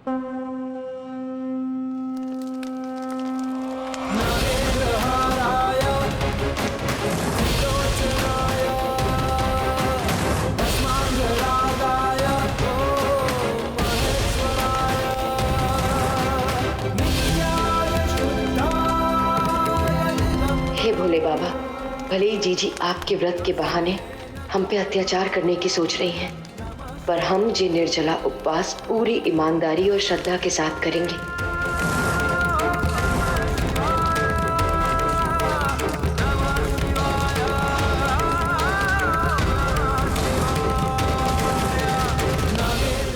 हे भोले बाबा, भले ही जीजी आपके व्रत के बहाने हम पे अत्याचार करने की सोच रही हैं, पर हम ये निर्जला उपवास पूरी ईमानदारी और श्रद्धा के साथ करेंगे।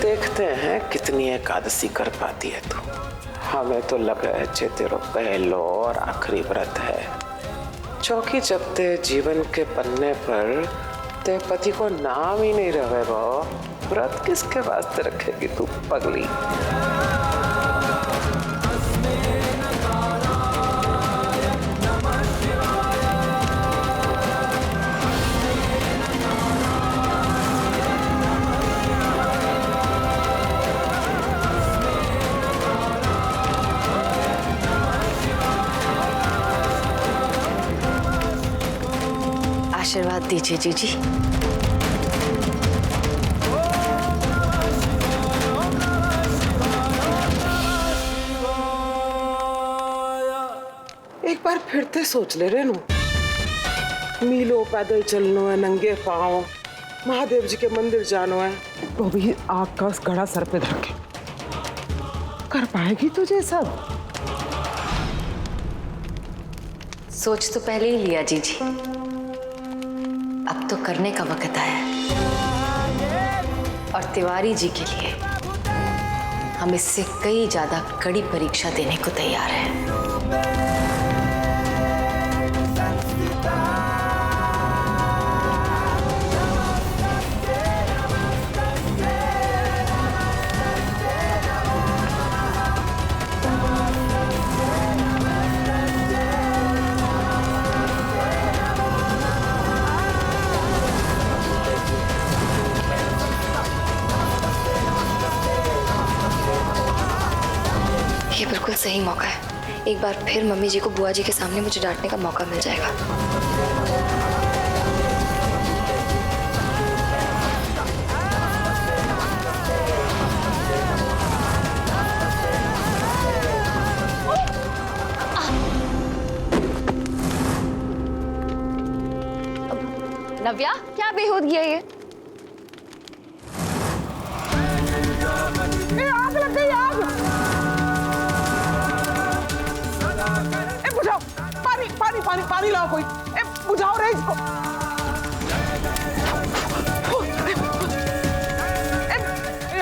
देखते हैं कितनी एकादशी कर पाती है तू। हमें तो लगा है जे तेरो पहलो और आखिरी व्रत है। चौकी जब ते जीवन के पन्ने पर ते पति को नाम ही नहीं रहे वो, व्रत किसके वास्ते रखेगी तू पगली। आशीर्वाद दीजिए जीजी। एक बार फिर ते सोच ले रेनू, मीलों पैदल चलनो है, नंगे पाँव महादेव जी के मंदिर जानो है, तो भी आग का घड़ा सर पे धर के कर पाएगी तुझे सब? सोच तो पहले ही लिया जीजी, अब तो करने का वक्त आया है। और तिवारी जी के लिए हम इससे कई ज्यादा कड़ी परीक्षा देने को तैयार हैं। ये बिल्कुल सही मौका है। एक बार फिर मम्मी जी को बुआ जी के सामने मुझे डांटने का मौका मिल जाएगा। नव्या, क्या बेहूदगी है ये? आग लग गई, आग! बुझाओ, पानी पानी पानी पानी लाओ कोई। बुझाओ रे इसको।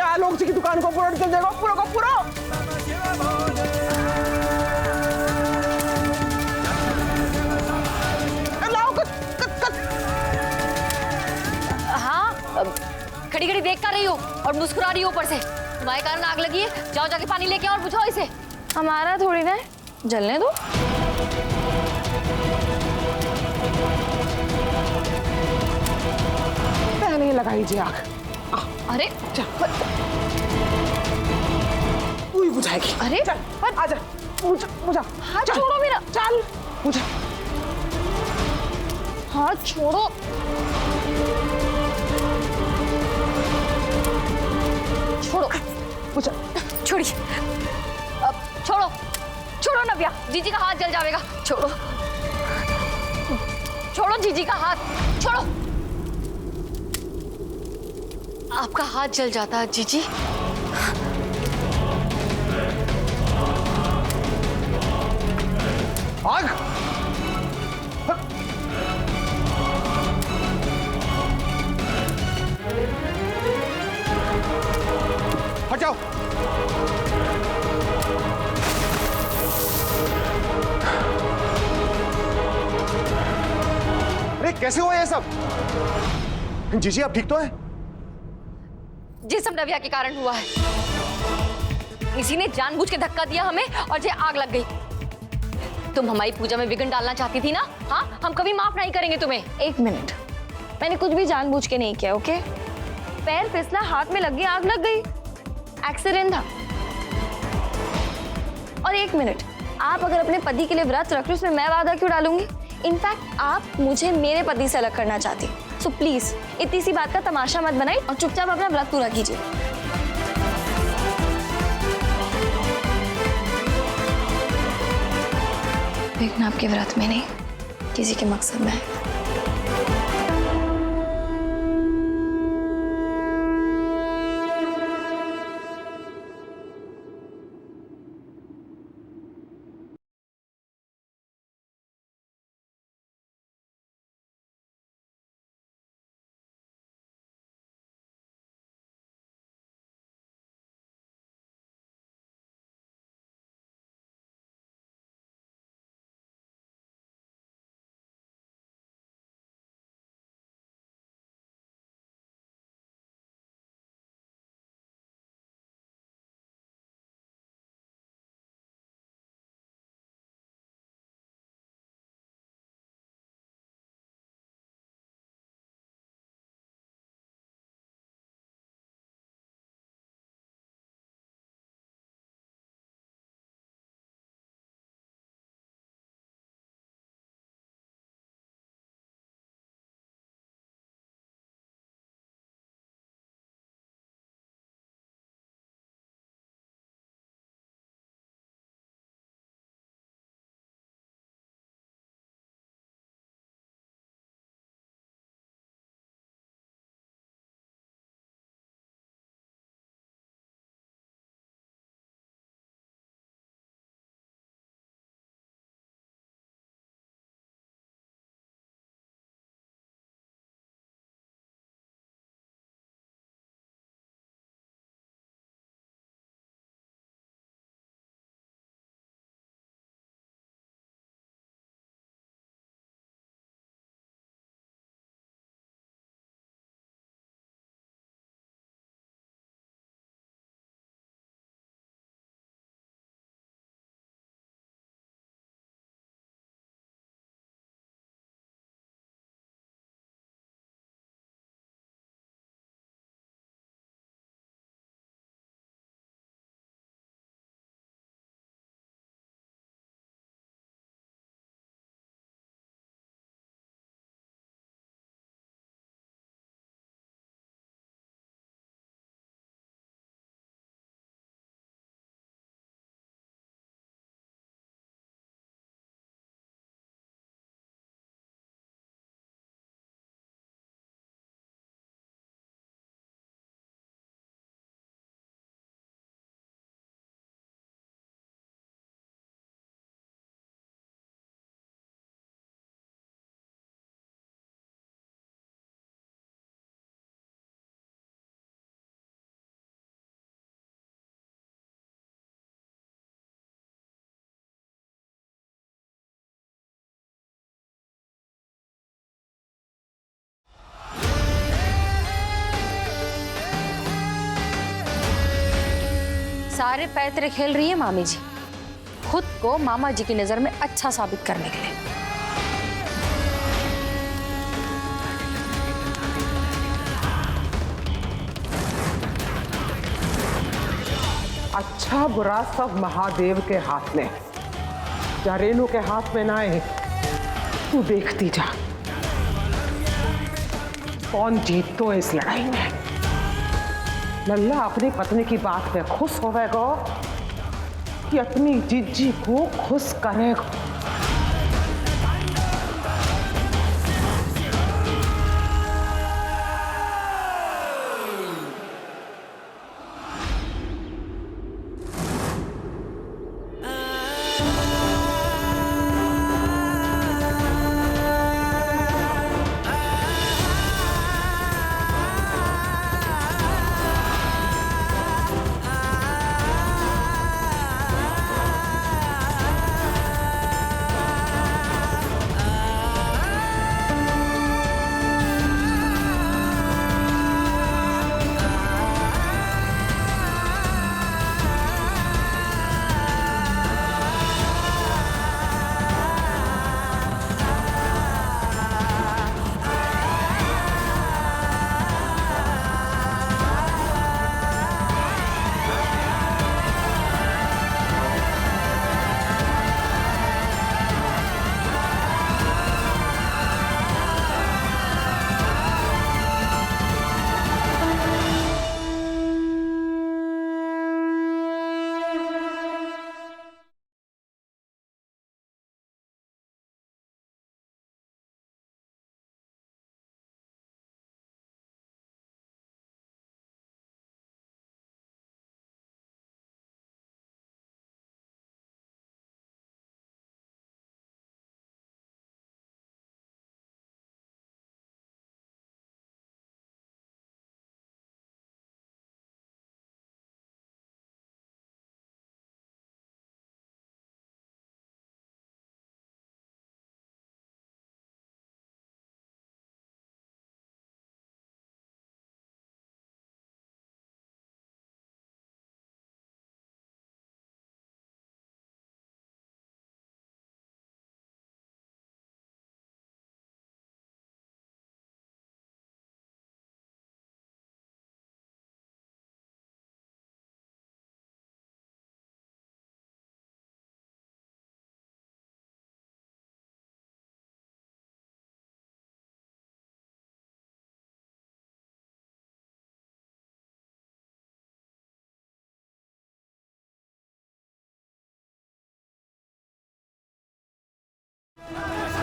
आलोक जी की दुकान को पूरा चल जाएगा, पूरा का पूरा। लाओ हाँ, खड़ी खड़ी देख कर रही हो और मुस्कुरा रही हो ऊपर से। तुम्हारे कारण आग लगी है, जाओ जाके पानी लेके आओ और बुझाओ इसे। हमारा थोड़ी ना जलने दो। पहले लगाई जी आग। अरे तू ही बुझाएगी। अरे चल आजा, बुझा बुझा। हाथ छोड़ो मेरा। चल बुझा। हाथ छोड़ो। छोड़ो, बुझा। छोड़िए। छोड़ो छोड़ो नव्या, जीजी का हाथ जल जाएगा। छोड़ो छोड़ो जीजी का हाथ, छोड़ो। आपका हाथ जल जाता है जीजी। आग! हट जाओ। अरे कैसे हुआ ये सब? जीजी आप ठीक तो है? ये सब नव्या के कारण हुआ है। इसी ने जानबूझ के धक्का दिया हमें और ये आग लग गई। तुम हमारी पूजा में विघ्न डालना चाहती थी ना? हाँ, हम कभी माफ नहीं करेंगे तुम्हें। एक मिनट, मैंने कुछ भी जानबूझ के नहीं किया, ओके? पैर फिसला, हाथ में लग गई, आग लग गई। एक्सीडेंट था। और एक मिनट, आप अगर अपने पति के लिए व्रत रख रहे हो उसमें मैं वादा क्यों डालूंगी? इनफैक्ट आप मुझे मेरे पति से अलग करना चाहती, सो प्लीज इतनी सी बात का तमाशा मत बनाइए और चुपचाप अपना व्रत पूरा कीजिए। विघ्न आपके व्रत में नहीं, किसी के मकसद में है। सारे पैतरे खेल रही है मामी जी, खुद को मामा जी की नजर में अच्छा साबित करने के लिए। अच्छा बुरा सब महादेव के हाथ में, या रेणु के हाथ में ना है। तू देखती जा कौन जीत तो इस लड़ाई में। लल्ला अपनी पत्नी की बात में खुश होवेगा कि अपनी जीजी को खुश करेगा।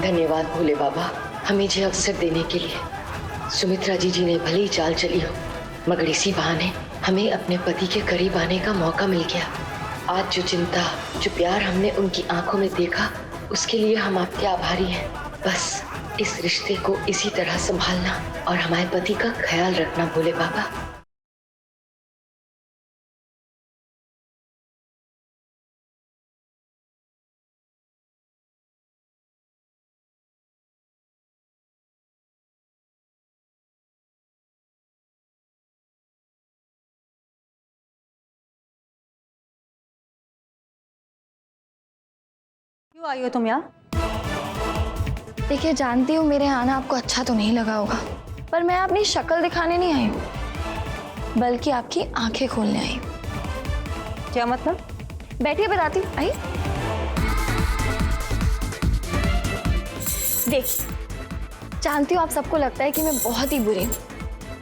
धन्यवाद भोले बाबा, हमें ये अवसर देने के लिए। सुमित्रा जी ने भले ही चाल चली हो, मगर इसी बहाने हमें अपने पति के करीब आने का मौका मिल गया। आज जो चिंता, जो प्यार हमने उनकी आंखों में देखा, उसके लिए हम आपके आभारी हैं। बस इस रिश्ते को इसी तरह संभालना और हमारे पति का ख्याल रखना भोले बाबा। क्यों आई हो तुम यहाँ? देखिए, जानती हूँ मेरे आना आपको अच्छा तो नहीं लगा होगा, पर मैं अपनी शक्ल दिखाने नहीं आई हूँ, बल्कि आपकी आंखें खोलने आई हूँ। क्या मतलब? बैठिए, बताती हूँ। आई देखिए, जानती हूँ आप सबको लगता है कि मैं बहुत ही बुरी हूँ,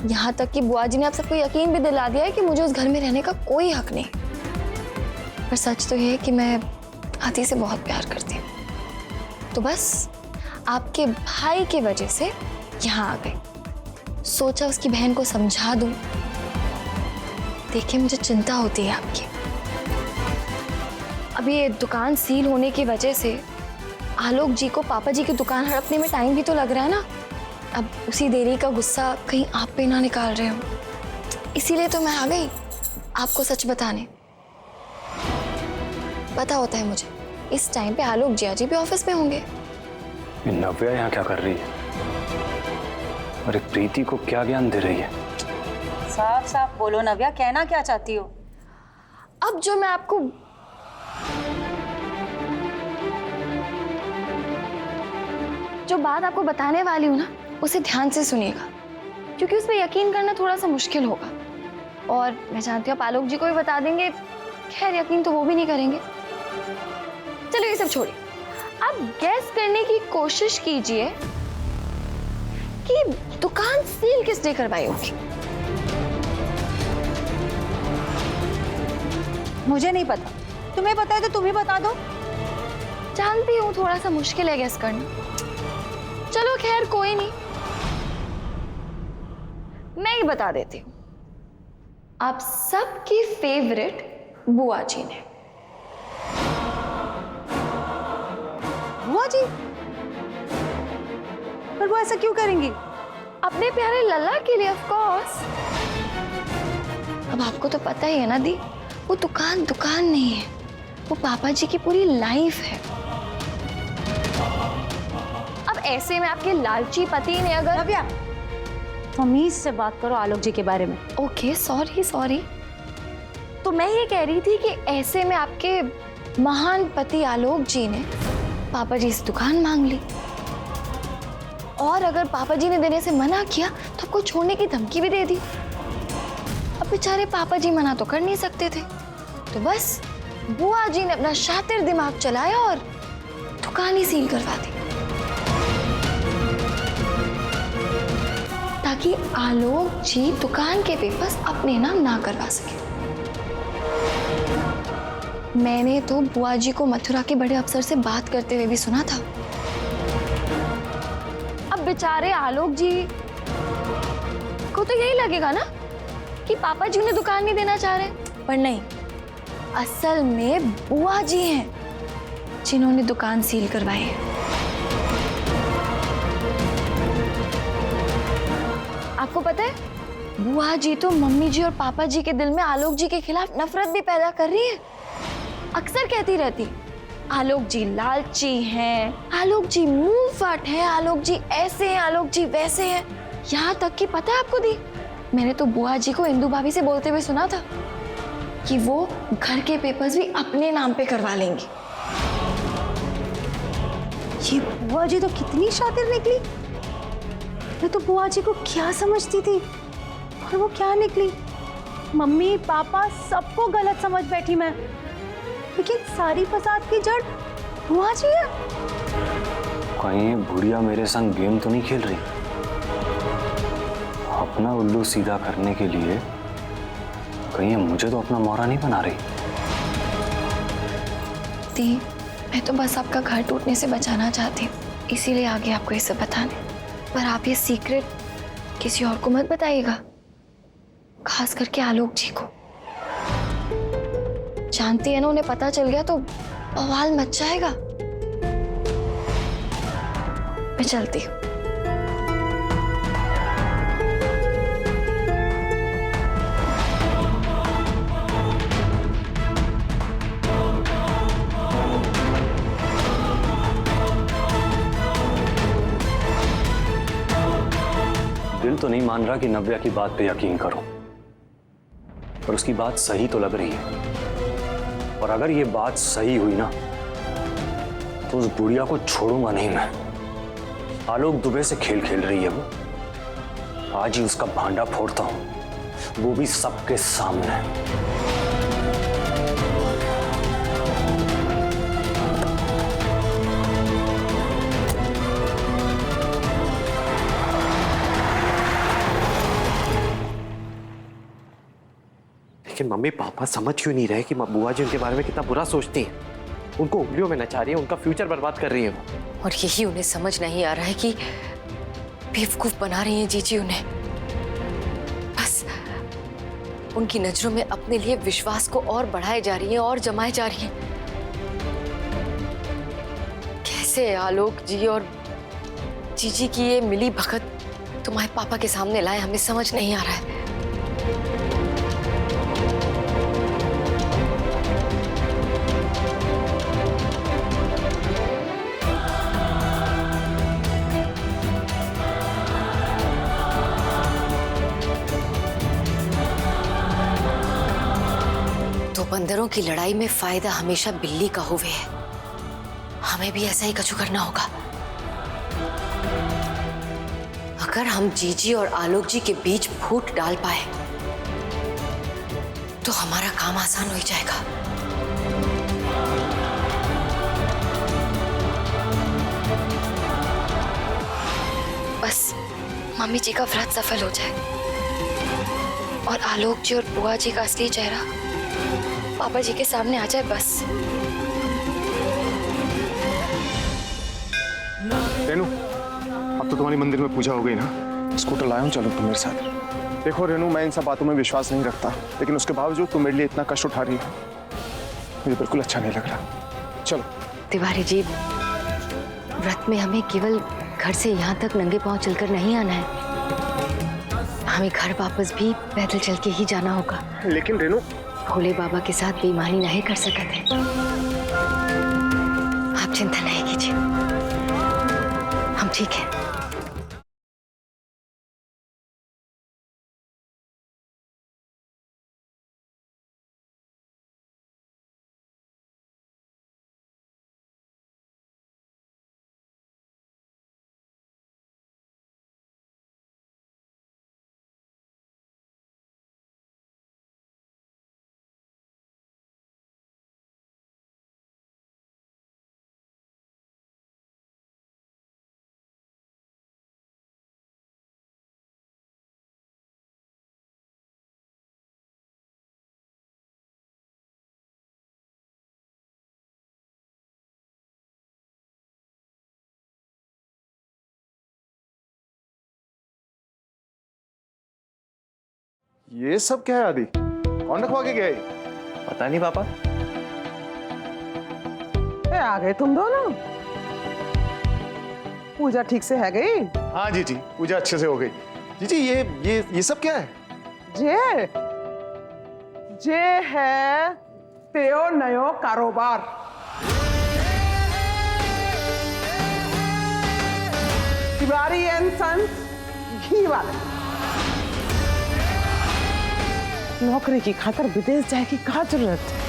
यहाँ तक कि बुआ जी ने आप सबको यकीन भी दिला दिया है कि मुझे उस घर में रहने का कोई हक नहीं। पर सच तो ये है कि मैं आदि से बहुत प्यार करती हूँ, तो बस आपके भाई की वजह से यहाँ आ गई। सोचा उसकी बहन को समझा दूं। देखिए, मुझे चिंता होती है आपकी। अब ये दुकान सील होने की वजह से आलोक जी को पापा जी की दुकान हड़पने में टाइम भी तो लग रहा है ना। अब उसी देरी का गुस्सा कहीं आप पे ना निकाल रहे हो, इसीलिए तो मैं आ गई आपको सच बताने। पता होता है मुझे इस टाइम पे आलोक जिया जी भी ऑफिस में होंगे। नव्या यहाँ क्या कर रही है और एक प्रीति को क्या ज्ञान दे रही है? साफ साफ बोलो नव्या, कहना क्या चाहती हो? अब जो बात आपको बताने वाली हूँ ना, उसे ध्यान से सुनिएगा, क्योंकि उस पर यकीन करना थोड़ा सा मुश्किल होगा। और मैं जानती हूँ आप आलोक जी को भी बता देंगे, खैर यकीन तो वो भी नहीं करेंगे। चलो ये सब छोड़िए, आप गैस करने की कोशिश कीजिए कि दुकान सील किसने करवाई होगी। मुझे नहीं पता, तुम्हें पता है तो तुम ही बता दो। जानती हूँ थोड़ा सा मुश्किल है गैस करना, चलो खैर कोई नहीं, मैं ही बता देती हूँ। आप सबकी फेवरेट बुआ जी ने। बुआ जी? पर वो ऐसा क्यों करेंगी? अपने प्यारे लल्ला के लिए, ऑफ कोर्स। अब आपको तो पता ही है ना दी, वो दुकान नहीं है, वो पापा जी की पूरी लाइफ है। अब ऐसे में आपके लालची पति ने अगर... नव्या, तमीज से बात करो आलोक जी के बारे में। Okay, sorry. तो मैं ये कह रही थी कि ऐसे में आपके महान पति आलोक जी ने पापा जी से दुकान मांग ली, और अगर पापा जी ने देने से मना किया तो आपको छोड़ने की धमकी भी दे दी। अब बेचारे पापा जी मना तो कर नहीं सकते थे, तो बस बुआ जी ने अपना शातिर दिमाग चलाया और दुकान ही सील करवा दी, ताकि आलोक जी दुकान के पेपर्स अपने नाम ना करवा सके। मैंने तो बुआ जी को मथुरा के बड़े अफसर से बात करते हुए भी सुना था। अब बेचारे आलोक जी को तो यही लगेगा ना कि पापा जी उन्हें दुकान नहीं देना चाह रहे, पर नहीं, असल में बुआ जी हैं जिन्होंने दुकान सील करवाई है। आपको पता है, बुआ जी तो मम्मी जी और पापा जी के दिल में आलोक जी के खिलाफ नफरत भी पैदा कर रही है। अक्सर कहती रहती, आलोक जी लालची हैं, आलोक जी मुंह फट है, आलोक जी ऐसे हैं, आलोक जी वैसे हैं। यहाँ तक कि पता है आपको दी, मैंने तो बुआ जी को इंदु भाभी से बोलते हुए सुना था कि वो घर के पेपर्स भी अपने नाम पे करवा लेंगी। ये बुआ जी तो कितनी शातिर निकली। मैं तो बुआ जी को क्या समझती थी और वो क्या निकली। मम्मी पापा सबको गलत समझ बैठी मैं, लेकिन सारी फसाद की जड़ बुआ जी है। कहीं बुढ़िया मेरे संग गेम तो नहीं खेल रही? अपना उल्लू सीधा करने के लिए कहीं मुझे तो अपना मोहरा नहीं बना रही? दी, मैं तो बस आपका घर टूटने से बचाना चाहती हूँ। इसीलिए आगे आपको ये सब बताने। पर आप ये सीक्रेट किसी और को मत बताइएगा, खास करके आलोक जी को। जानती है ना, उन्हें पता चल गया तो बवाल मच जाएगा। मैं चलती हूँ। दिल तो नहीं मान रहा कि नव्या की बात पे यकीन करूं, पर उसकी बात सही तो लग रही है। और अगर ये बात सही हुई ना, तो उस बुढ़िया को छोड़ूंगा नहीं मैं। आलोक दुबे से खेल खेल रही है वो। आज ही उसका भांडा फोड़ता हूं, वो भी सबके सामने। लेकिन मम्मी पापा समझ क्यों नहीं रहे कि बुआ जी उनके बारे में कितना बुरा सोचती हैं? उनको उंगलियों में नचा रही है, उनका फ्यूचर बर्बाद कर रही है वो। और यही उन्हें समझ नहीं आ रहा है कि बेवकूफ बना रही हैं जीजी उन्हें। बस उनकी नजरों में अपने लिए विश्वास को और बढ़ाए जा रही हैं और जमाए जा रही हैं। कैसे आलोक जी और जीजी की ये मिली भगत तुम्हारे पापा के सामने लाए, हमें समझ नहीं आ रहा है। तो बंदरों की लड़ाई में फायदा हमेशा बिल्ली का हुए है। हमें भी ऐसा ही कछु करना होगा। अगर हम जीजी और आलोक जी के बीच फूट डाल पाए तो हमारा काम आसान हो जाएगा। बस मम्मी जी का व्रत सफल हो जाए और आलोक जी और बुआ जी का असली चेहरा पापा जी के सामने आ जाए, बस। रेनू, अब तो तुम्हारी मंदिर में पूजा हो गई ना, स्कूटर लाया हूँ, चलो तुम मेरे साथ। देखो रेनू, मैं इन सब बातों में विश्वास नहीं रखता, लेकिन उसके बावजूद तुम मेरे लिए इतना कष्ट उठा रही हो, मुझे बिल्कुल अच्छा नहीं लग रहा। चलो। तिवारी जी, व्रत में हमें केवल घर से यहाँ तक नंगे पांव चलकर नहीं आना है, हमें घर वापस भी पैदल चल के ही जाना होगा। लेकिन रेनू, भोले बाबा के साथ बेईमानी नहीं कर सकते। आप चिंता नहीं कीजिए, हम ठीक हैं। ये सब क्या है आदि? कौन रखवा के गया है? पता नहीं पापा। आ गए तुम दोनों। पूजा ठीक से है गई? हाँ जी, पूजा अच्छे से हो गई। जी ये सब क्या है? जे है तेओ नयो कारोबार। तिवारी एंड सन्स घी वाले। नौकरी की खातर विदेश जाए की क्या जरूरत है?